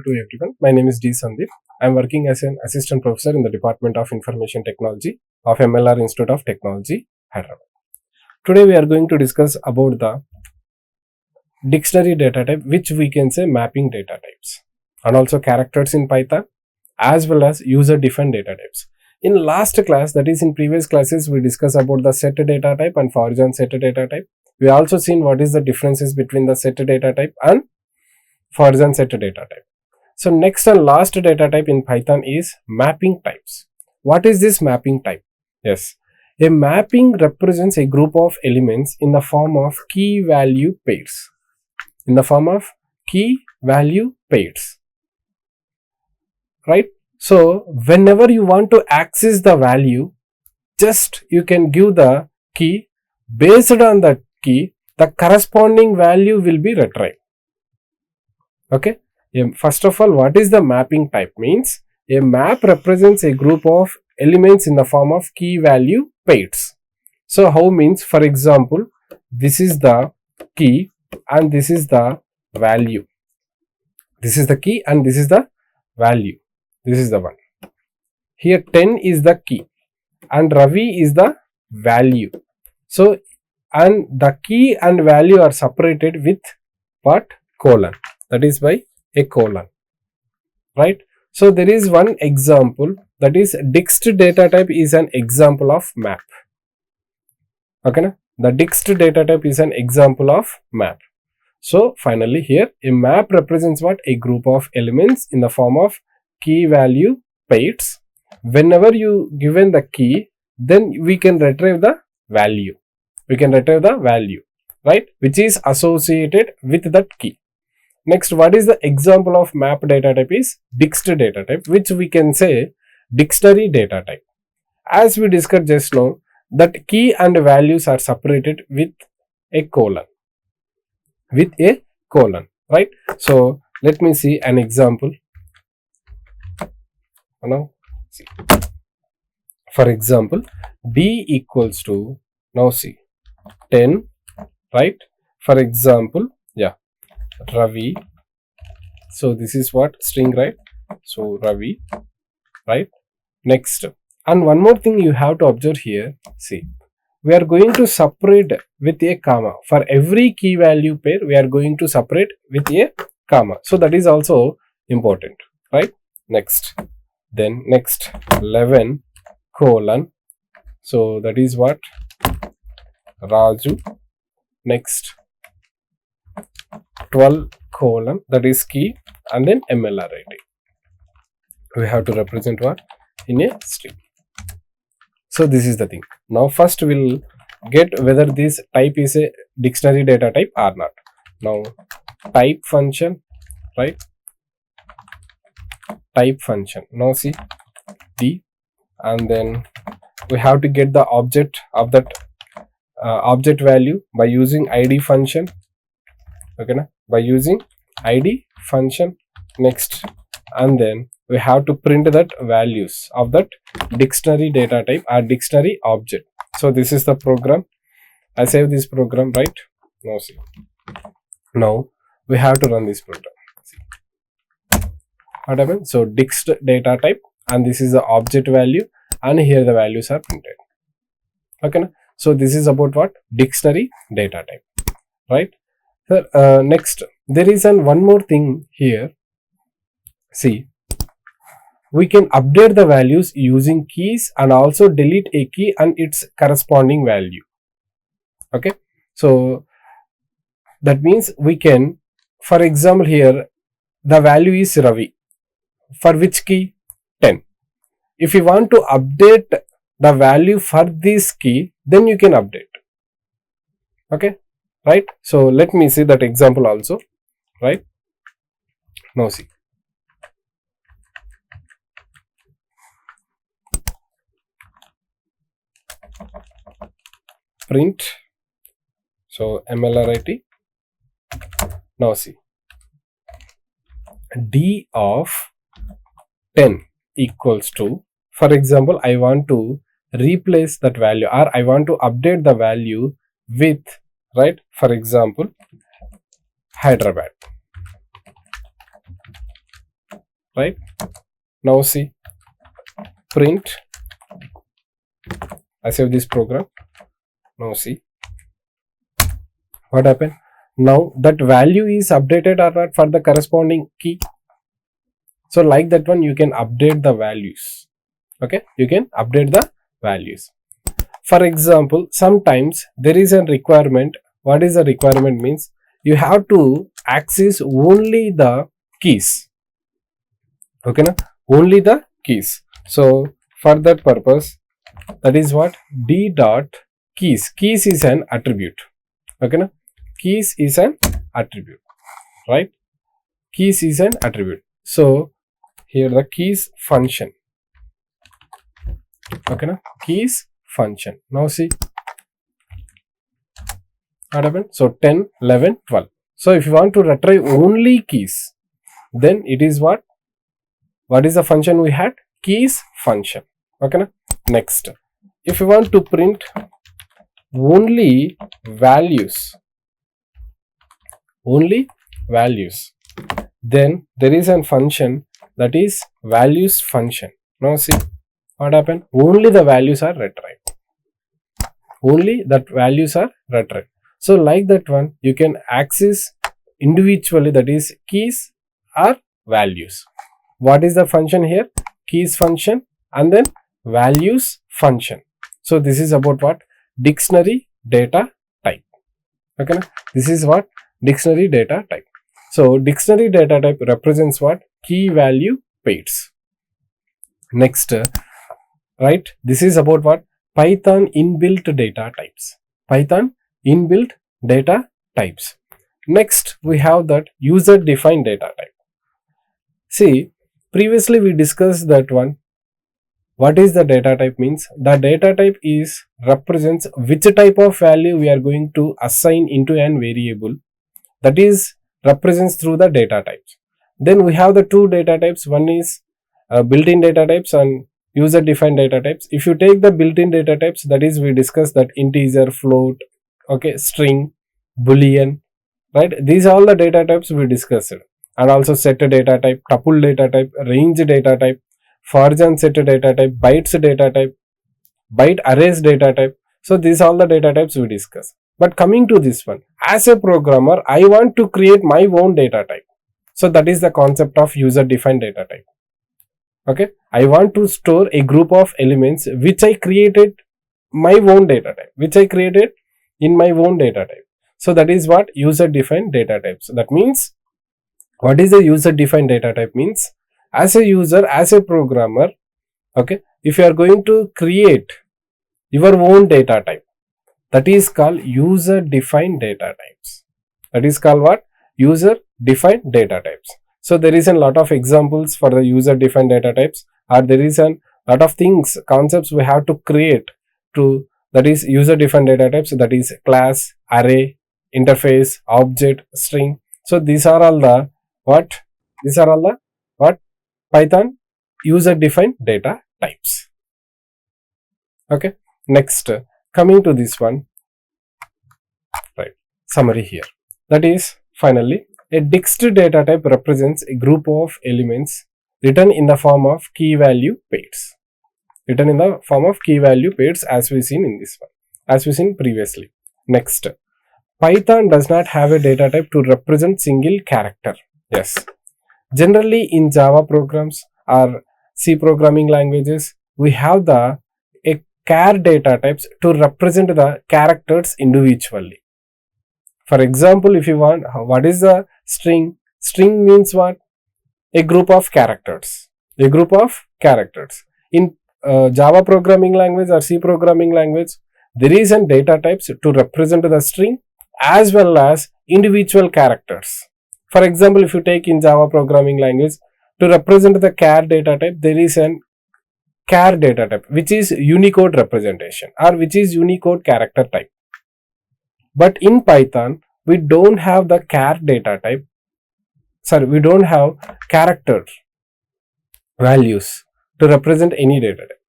to everyone. My name is D. Sandeep. I am working as an assistant professor in the Department of Information Technology of MLR Institute of Technology, Hyderabad. Today we are going to discuss about the dictionary data type, which we can say mapping data types, and also characters in Python as well as user defined data types. In last class, that is in previous classes, we discussed about the set data type and foreign set data type. We also seen what is the differences between the set data type and foreign set data type. So next and last data type in Python is mapping types. What is this mapping type? Yes, a mapping represents a group of elements in the form of key value pairs. In the form of key value pairs, right? So whenever you want to access the value, just you can give the key. Based on that key, the corresponding value will be retrieved. Okay. First of all, what is the mapping type? Means a map represents a group of elements in the form of key value pairs. So how means, for example, this is the key and this is the value. This is the key and this is the value. This is the one. Here 10 is the key and Ravi is the value. So, and the key and value are separated with what? Colon. That is by a colon. Right? So, there is one example, that is dict data type is an example of map. Okay, na? The dict data type is an example of map. So, finally here a map represents what? A group of elements in the form of key value pairs. Whenever you given the key, then we can retrieve the value. We can retrieve the value, right? Which is associated with that key. Next, what is the example of map data type is dict data type, which we can say dictionary data type. As we discussed just now, that key and values are separated with a colon. With a colon, right? So let me see an example. Now, see. For example, D equals to, now see, 10, right? For example, yeah, Ravi. So this is what? String, right? So Ravi, right? Next. And one more thing you have to observe here, see, we are going to separate with a comma. For every key value pair, we are going to separate with a comma. So that is also important, right? Next. Then next 11 colon. So that is what? Raju. Next 12 colon, that is key, and then MLR ID. We have to represent what? In a string. So this is the thing. Now first we'll get whether this type is a dictionary data type or not. Now type function, right? Type function. Now see D, and then we have to get the object of that object value by using ID function. Okay, na? By using ID function. Next, and then we have to print that values of that dictionary data type or dictionary object. So this is the program. I save this program, right? Now see. Now we have to run this program. See. What happened? So dict data type, and this is the object value, and here the values are printed. Okay, na? So this is about what? Dictionary data type, right? So, next, there is one more thing here. See, we can update the values using keys and also delete a key and its corresponding value. Okay, so that means we can, for example, here the value is Ravi. For which key? 10. If you want to update the value for this key, then you can update. Okay, right? So let me see that example also, right? Now see. Print. So MLRIT. Now see. D of 10 equals to, for example, I want to replace that value or I want to update the value with, right, for example, Hyderabad. right? Now see, print, I save this program. Now see what happened. Now that value is updated or not for the corresponding key. So like that one, you can update the values. Okay, you can update the values. For example, sometimes there is a requirement. What is the requirement means? You have to access only the keys. Okay, na? Only the keys. So for that purpose, that is what d dot keys. Keys is an attribute. Okay, na? Keys is an attribute, right? Keys is an attribute. So here the keys function. Okay, na? Keys function. Now see what happened. So 10, 11, 12. So if you want to retrieve only keys, then it is what? What is the function we had? Keys function. Okay, na? Next, if you want to print only values, then there is a function that is values function. Now see what happened. Only the values are retrieved. Only that values are retrieved. So like that one, you can access individually, that is keys or values. What is the function here? Keys function and then values function. So this is about what? Dictionary data type. Okay, this is what? Dictionary data type. So dictionary data type represents what? Key value pairs. Next, right, this is about what? Python inbuilt data types. Python inbuilt data types. Next, we have that user defined data type. See, previously we discussed that one. What is the data type means? The data type is represents which type of value we are going to assign into an variable. That is represents through the data types. Then we have the two data types. One is built-in data types and user defined data types. If you take the built-in data types, that is we discussed that integer, float, okay, string, boolean, right? These are all the data types we discussed. And also set data type, tuple data type, range data type, fortran set data type, bytes data type, byte arrays data type. So these are all the data types we discussed. But coming to this one, as a programmer, I want to create my own data type. So that is the concept of user defined data type. Okay, I want to store a group of elements which I created my own data type, which I created in my own data type. So that is what user defined data types. So that means, what is the user defined data type means? As a user, as a programmer, okay, if you are going to create your own data type, that is called user defined data types. That is called what? User defined data types. So there is a lot of examples for the user defined data types, or there is a lot of things, concepts we have to create to, that is user defined data types, that is class, array, interface, object, string. So these are all the what? These are all the what? Python user defined data types. Okay, next, coming to this one, right, summary here. That is finally, a dict data type represents a group of elements written in the form of key value pairs. Written in the form of key value pairs, as we seen in this one, as we seen previously. Next, Python does not have a data type to represent single character. Yes. Generally in Java programs or C programming languages, we have a char data types to represent the characters individually. For example, if you want, what is the string? String means what? A group of characters. A group of characters. In Java programming language or C programming language, there is a data types to represent the string as well as individual characters. For example, if you take in Java programming language, to represent the char data type, there is an char data type which is Unicode representation or which is Unicode character type. But in Python, we don't have the char data type. Sorry, we don't have character values to represent any data type.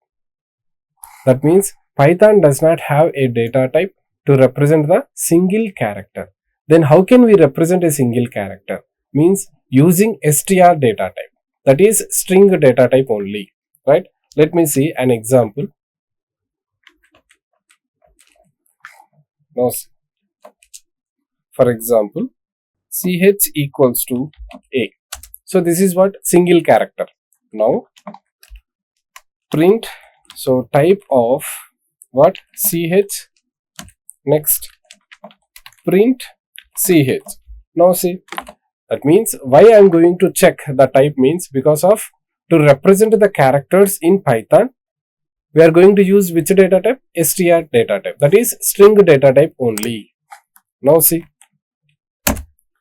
That means Python does not have a data type to represent the single character. Then how can we represent a single character? Means using str data type. that is string data type only, right? Let me see an example. Now, for example, ch equals to a. So this is what single character. Now print, so type of what, ch, next print ch. Now see, that means why I am going to check the type means because of to represent the characters in Python, we are going to use which data type? str data type, that is string data type only. Now see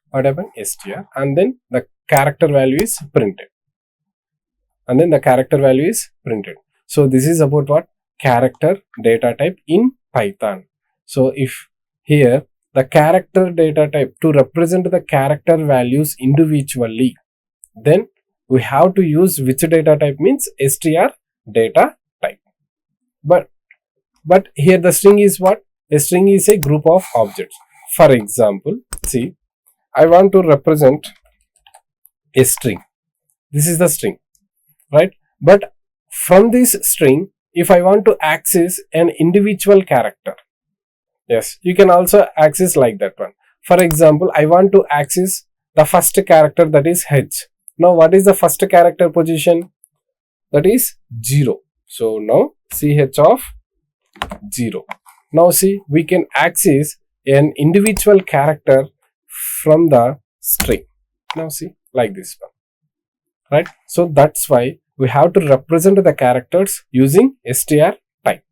what happened, str, and then the character value is printed, and then the character value is printed. So this is about what, character data type in Python. So if here the character data type to represent the character values individually, then we have to use which data type means str data type. But here the string is what? A string is a group of objects. For example, see, I want to represent a string. This is the string, right? But from this string, if I want to access an individual character, yes, you can also access like that one. For example, I want to access the first character, that is H. Now what is the first character position? That is 0. So now ch of 0. Now see, we can access an individual character from the string. Now see, like this one, right? So that's why we have to represent the characters using str type.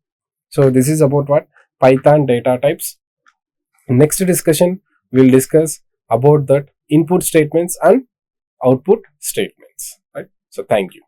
So this is about what, Python data types. Next discussion we'll discuss about that input statements and output statements, right? So thank you.